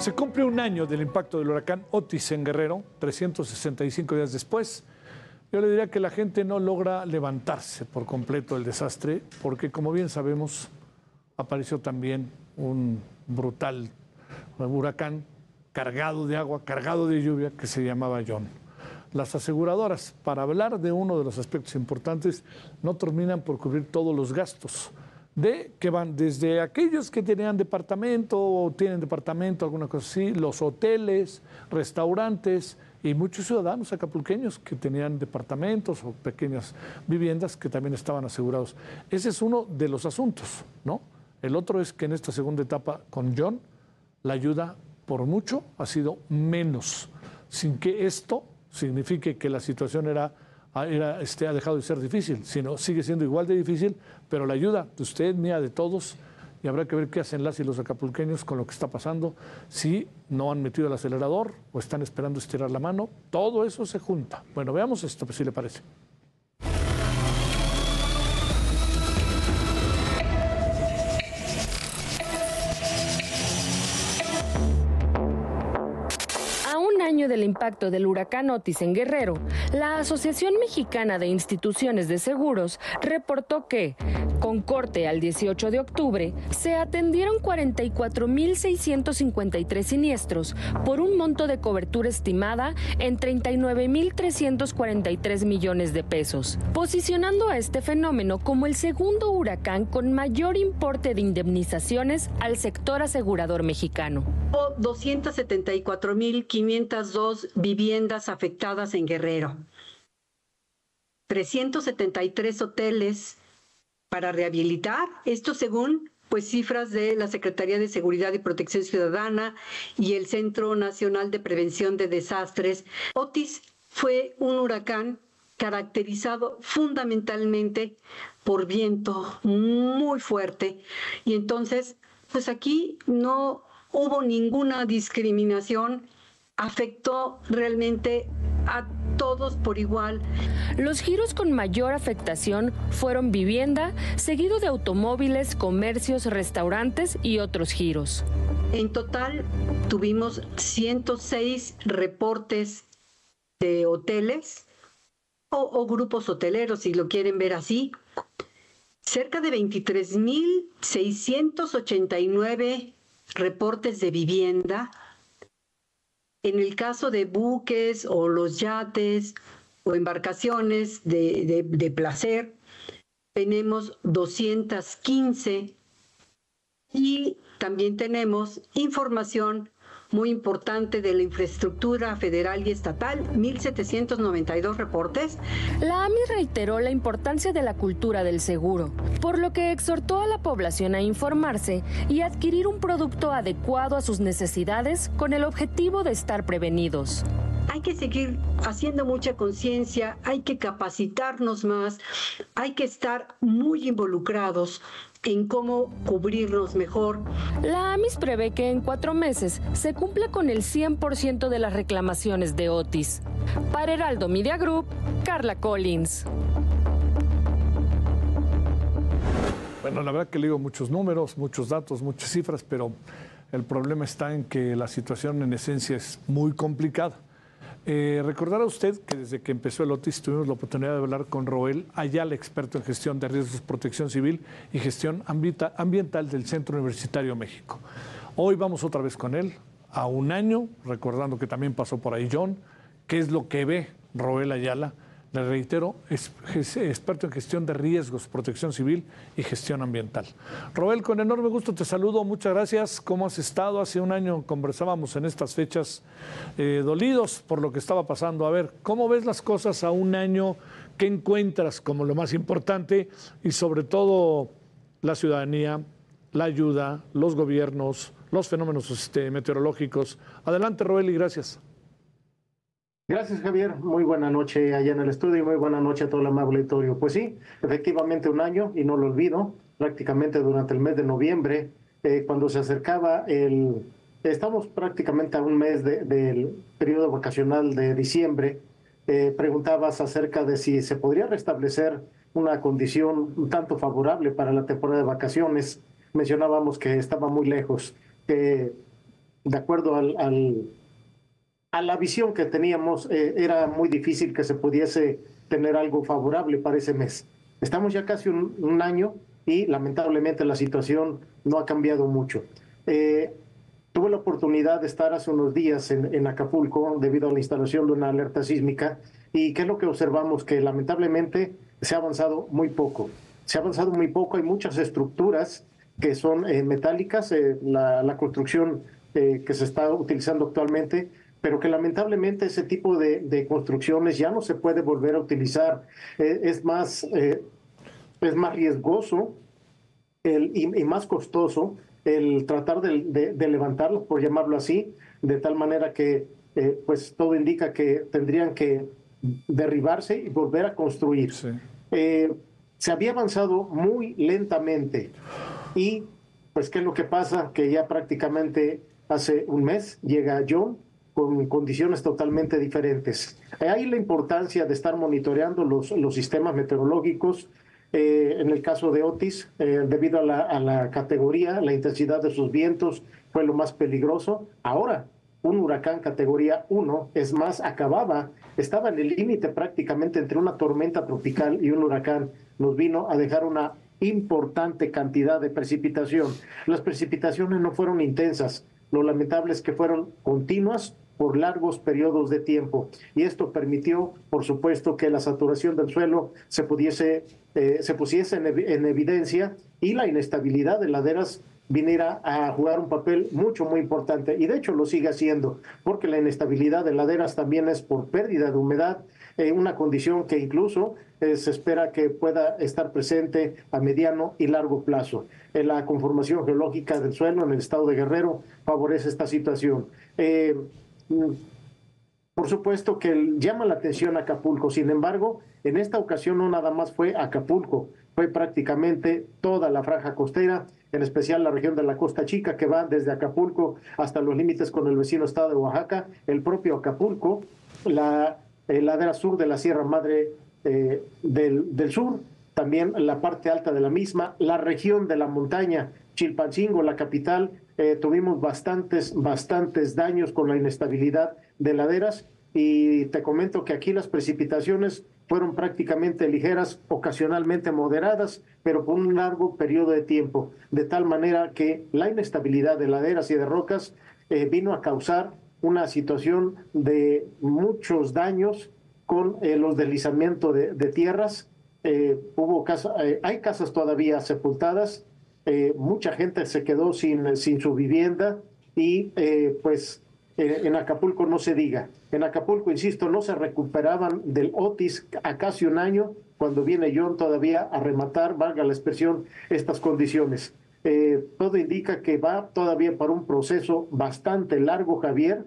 Se cumple un año del impacto del huracán Otis en Guerrero, 365 días después. Yo le diría que la gente no logra levantarse por completo del desastre, porque como bien sabemos, apareció también un brutal huracán cargado de agua, cargado de lluvia, que se llamaba John. Las aseguradoras, para hablar de uno de los aspectos importantes, no terminan por cubrir todos los gastos que van desde aquellos que tenían departamento o tienen departamento, alguna cosa así, los hoteles, restaurantes y muchos ciudadanos acapulqueños que tenían departamentos o pequeñas viviendas que también estaban asegurados. Ese es uno de los asuntos, ¿no? El otro es que en esta segunda etapa con John, la ayuda por mucho ha sido menos, sin que esto signifique que la situación ha dejado de ser difícil, sino sigue siendo igual de difícil, pero la ayuda de usted, mía, de todos, y habrá que ver qué hacen las y los acapulqueños con lo que está pasando, si no han metido el acelerador o están esperando estirar la mano, todo eso se junta. Bueno, veamos esto, pues, si le parece. Del impacto del huracán Otis en Guerrero, la Asociación Mexicana de Instituciones de Seguros reportó que, con corte al 18 de octubre, se atendieron 44.653 siniestros por un monto de cobertura estimada en 39.343 millones de pesos, posicionando a este fenómeno como el segundo huracán con mayor importe de indemnizaciones al sector asegurador mexicano. 274.502 viviendas afectadas en Guerrero, 373 hoteles para rehabilitar, esto según cifras de la Secretaría de Seguridad y Protección Ciudadana y el Centro Nacional de Prevención de Desastres. Otis fue un huracán caracterizado fundamentalmente por viento muy fuerte y entonces pues aquí no hubo ninguna discriminación, afectó realmente a todos por igual. Los giros con mayor afectación fueron vivienda, seguido de automóviles, comercios, restaurantes y otros giros. En total tuvimos 106 reportes de hoteles o grupos hoteleros, si lo quieren ver así. Cerca de 23.689 reportes de vivienda. En el caso de buques o los yates o embarcaciones de placer, tenemos 215 y también tenemos información muy importante de la infraestructura federal y estatal, 1.792 reportes. La AMIS reiteró la importancia de la cultura del seguro, por lo que exhortó a la población a informarse y adquirir un producto adecuado a sus necesidades con el objetivo de estar prevenidos. Hay que seguir haciendo mucha conciencia, hay que capacitarnos más, hay que estar muy involucrados en cómo cubrirnos mejor. La AMIS prevé que en 4 meses se cumpla con el 100% de las reclamaciones de Otis. Para Heraldo Media Group, Carla Collins. Bueno, la verdad que le digo muchos números, muchos datos, muchas cifras, pero el problema está en que la situación en esencia es muy complicada. Recordará usted que desde que empezó el Otis tuvimos la oportunidad de hablar con Roel Ayala, experto en gestión de riesgos, protección civil y gestión ambiental del Centro Universitario México. Hoy vamos otra vez con él, a un año, recordando que también pasó por ahí John. ¿Qué es lo que ve Roel Ayala? Le reitero, es experto en gestión de riesgos, protección civil y gestión ambiental. Roel, con enorme gusto te saludo, muchas gracias. ¿Cómo has estado? Hace un año conversábamos en estas fechas dolidos por lo que estaba pasando. A ver, ¿cómo ves las cosas a un año? ¿Qué encuentras como lo más importante? Y sobre todo la ciudadanía, la ayuda, los gobiernos, los fenómenos meteorológicos. Adelante, Roel, y gracias. Gracias, Javier. Muy buena noche allá en el estudio y muy buena noche a todo el amable auditorio. Pues sí, efectivamente un año, y no lo olvido, prácticamente durante el mes de noviembre, cuando se acercaba estamos prácticamente a un mes del periodo vacacional de diciembre, preguntabas acerca de si se podría restablecer una condición un tanto favorable para la temporada de vacaciones. Mencionábamos que estaba muy lejos, que de acuerdo a la visión que teníamos, era muy difícil que se pudiese tener algo favorable para ese mes. Estamos ya casi un año y lamentablemente la situación no ha cambiado mucho. Tuve la oportunidad de estar hace unos días en Acapulco debido a la instalación de una alerta sísmica y ¿qué es lo que observamos? Que lamentablemente se ha avanzado muy poco. Se ha avanzado muy poco, hay muchas estructuras que son metálicas, la construcción que se está utilizando actualmente, pero que lamentablemente ese tipo de construcciones ya no se puede volver a utilizar. Es más riesgoso y más costoso el tratar de levantarlos, por llamarlo así, de tal manera que pues todo indica que tendrían que derribarse y volver a construir. Sí. Se había avanzado muy lentamente y pues ¿qué es lo que pasa? Que ya prácticamente hace un mes llega John con condiciones totalmente diferentes. Ahí la importancia de estar monitoreando los sistemas meteorológicos. En el caso de Otis, debido a la categoría, la intensidad de sus vientos fue lo más peligroso. Ahora, un huracán categoría 1, es más, estaba en el límite prácticamente entre una tormenta tropical y un huracán. Nos vino a dejar una importante cantidad de precipitación. Las precipitaciones no fueron intensas, lo lamentable es que fueron continuas por largos periodos de tiempo y esto permitió, por supuesto, que la saturación del suelo se pusiese en evidencia y la inestabilidad de laderas viniera a jugar un papel muy importante y de hecho lo sigue haciendo porque la inestabilidad de laderas también es por pérdida de humedad, una condición que incluso se espera que pueda estar presente a mediano y largo plazo. La conformación geológica del suelo en el estado de Guerrero favorece esta situación. Por supuesto que llama la atención Acapulco, sin embargo, en esta ocasión no nada más fue Acapulco, fue prácticamente toda la franja costera, en especial la región de la Costa Chica, que va desde Acapulco hasta los límites con el vecino estado de Oaxaca, el propio Acapulco, la ladera sur de la Sierra Madre del Sur, también la parte alta de la misma, la región de la montaña, Chilpancingo, la capital, tuvimos bastantes daños con la inestabilidad de laderas y te comento que aquí las precipitaciones fueron prácticamente ligeras, ocasionalmente moderadas, pero por un largo periodo de tiempo, de tal manera que la inestabilidad de laderas y de rocas vino a causar una situación de muchos daños con los deslizamientos de tierras. Hay casas todavía sepultadas, mucha gente se quedó sin su vivienda y en Acapulco no se diga. En Acapulco, insisto, no se recuperaban del Otis a casi un año, cuando viene John todavía a rematar, valga la expresión, estas condiciones. Todo indica que va todavía para un proceso bastante largo, Javier.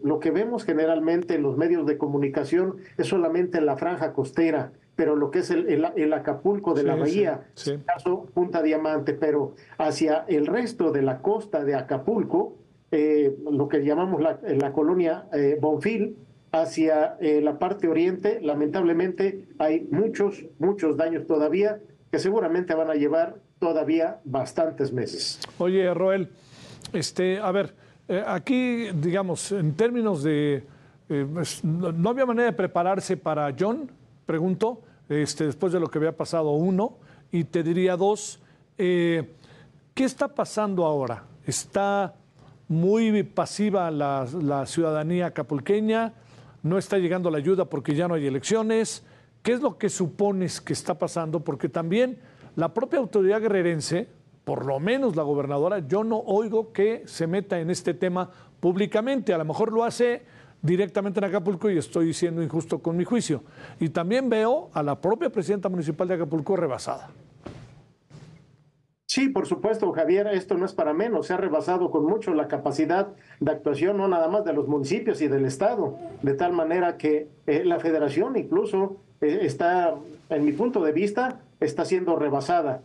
Lo que vemos generalmente en los medios de comunicación es solamente la franja costera, pero lo que es el Acapulco de la bahía, sí. en caso Punta Diamante, pero hacia el resto de la costa de Acapulco, lo que llamamos la colonia Bonfil, hacia la parte oriente, lamentablemente hay muchos daños todavía que seguramente van a llevar todavía bastantes meses. Oye, Roel, a ver, aquí, digamos, en términos de... no había manera de prepararse para John, pregunto, después de lo que había pasado, uno, y te diría dos, ¿qué está pasando ahora? ¿Está muy pasiva la ciudadanía acapulqueña? ¿No está llegando la ayuda porque ya no hay elecciones? ¿Qué es lo que supones que está pasando? Porque también la propia autoridad guerrerense, por lo menos la gobernadora, yo no oigo que se meta en este tema públicamente. A lo mejor lo hace directamente en Acapulco y estoy siendo injusto con mi juicio. Y también veo a la propia presidenta municipal de Acapulco rebasada. Sí, por supuesto, Javier, esto no es para menos, se ha rebasado con mucho la capacidad de actuación, no nada más de los municipios y del Estado, de tal manera que la federación incluso está, en mi punto de vista, está siendo rebasada.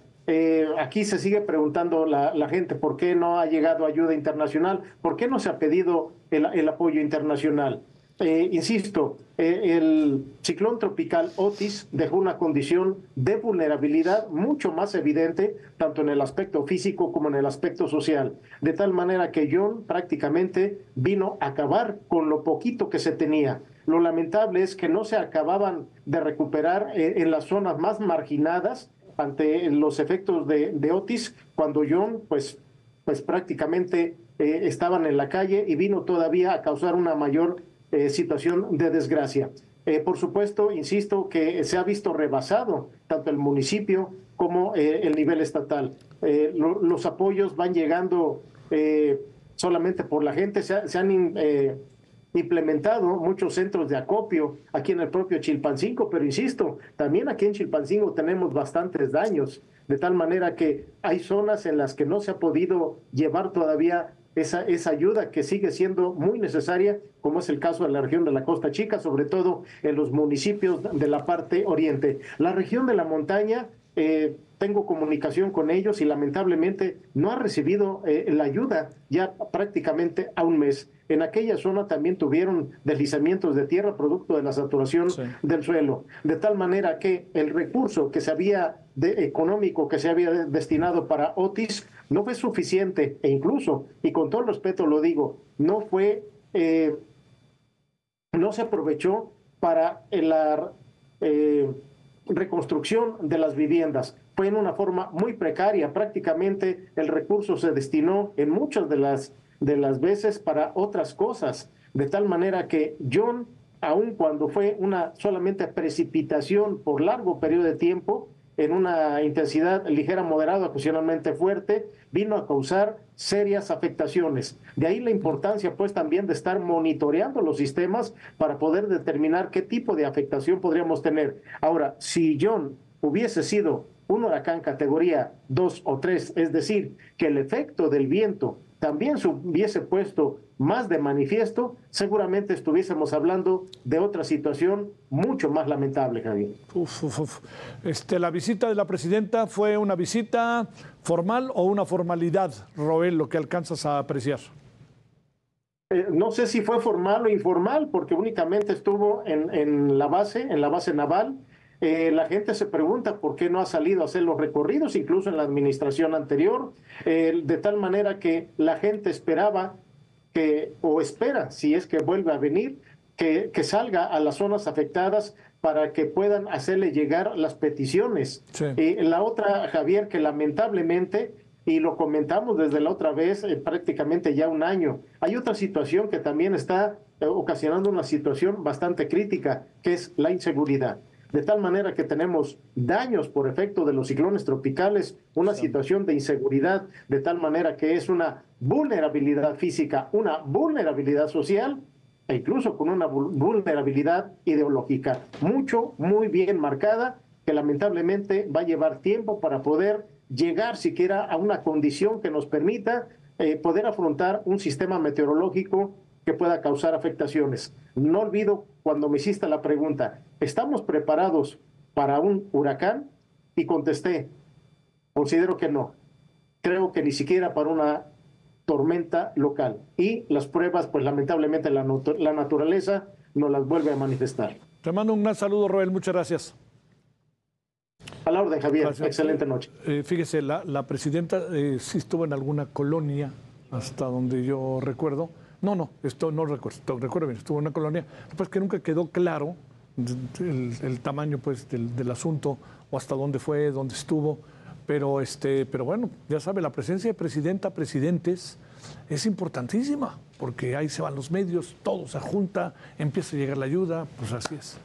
Aquí se sigue preguntando la gente por qué no ha llegado ayuda internacional, por qué no se ha pedido el apoyo internacional. Insisto, el ciclón tropical Otis dejó una condición de vulnerabilidad mucho más evidente, tanto en el aspecto físico como en el aspecto social, de tal manera que John prácticamente vino a acabar con lo poquito que se tenía. Lo lamentable es que no se acababan de recuperar en las zonas más marginadas ante los efectos de Otis, cuando John pues prácticamente estaban en la calle y vino todavía a causar una mayor situación de desgracia. Por supuesto, insisto, que se ha visto rebasado tanto el municipio como el nivel estatal. Los apoyos van llegando solamente por la gente, se han implementado muchos centros de acopio aquí en el propio Chilpancingo, pero insisto, también aquí en Chilpancingo tenemos bastantes daños, de tal manera que hay zonas en las que no se ha podido llevar todavía esa ayuda que sigue siendo muy necesaria, como es el caso de la región de la Costa Chica, sobre todo en los municipios de la parte oriente. La región de la montaña, tengo comunicación con ellos y lamentablemente no ha recibido la ayuda ya prácticamente a un mes. En aquella zona también tuvieron deslizamientos de tierra producto de la saturación del suelo, de tal manera que el recurso que se había económico que se había destinado para Otis no fue suficiente, e incluso, y con todo respeto lo digo, no se aprovechó para la reconstrucción de las viviendas. Fue en una forma muy precaria, prácticamente el recurso se destinó en muchas de las veces para otras cosas, de tal manera que John, aun cuando fue una solamente precipitación por largo periodo de tiempo, en una intensidad ligera, moderada, ocasionalmente fuerte, vino a causar serias afectaciones. De ahí la importancia, pues, también de estar monitoreando los sistemas para poder determinar qué tipo de afectación podríamos tener. Ahora, si John hubiese sido un huracán categoría 2 o 3, es decir, que el efecto del viento también se hubiese puesto más de manifiesto, seguramente estuviésemos hablando de otra situación mucho más lamentable, Javier. La visita de la presidenta, ¿fue una visita formal o una formalidad, Roel, lo que alcanzas a apreciar? No sé si fue formal o informal, porque únicamente estuvo en la base naval. La gente se pregunta por qué no ha salido a hacer los recorridos, incluso en la administración anterior, de tal manera que la gente esperaba o espera, si es que vuelve a venir, que salga a las zonas afectadas para que puedan hacerle llegar las peticiones. Sí. La otra, Javier, que lamentablemente, y lo comentamos desde la otra vez, prácticamente ya un año, hay otra situación que también está ocasionando una situación bastante crítica, que es la inseguridad. De tal manera que tenemos daños por efecto de los ciclones tropicales, una situación de inseguridad, de tal manera que es una vulnerabilidad física, una vulnerabilidad social e incluso con una vulnerabilidad ideológica muy bien marcada, que lamentablemente va a llevar tiempo para poder llegar siquiera a una condición que nos permita poder afrontar un sistema meteorológico que pueda causar afectaciones. No olvido cuando me hiciste la pregunta, ¿estamos preparados para un huracán? Y contesté, considero que no. Creo que ni siquiera para una tormenta local. Y las pruebas, pues lamentablemente la naturaleza nos las vuelve a manifestar. Te mando un gran saludo, Roel. Muchas gracias. A la orden, Javier. Gracias. Excelente noche. Fíjese, la presidenta sí estuvo en alguna colonia, hasta donde yo recuerdo. Esto no recuerdo bien, estuvo en una colonia, pues que nunca quedó claro el tamaño pues del asunto o hasta dónde fue, dónde estuvo, pero bueno, ya sabe, la presencia de presidentes es importantísima, porque ahí se van los medios, todo se junta, empieza a llegar la ayuda, pues así es.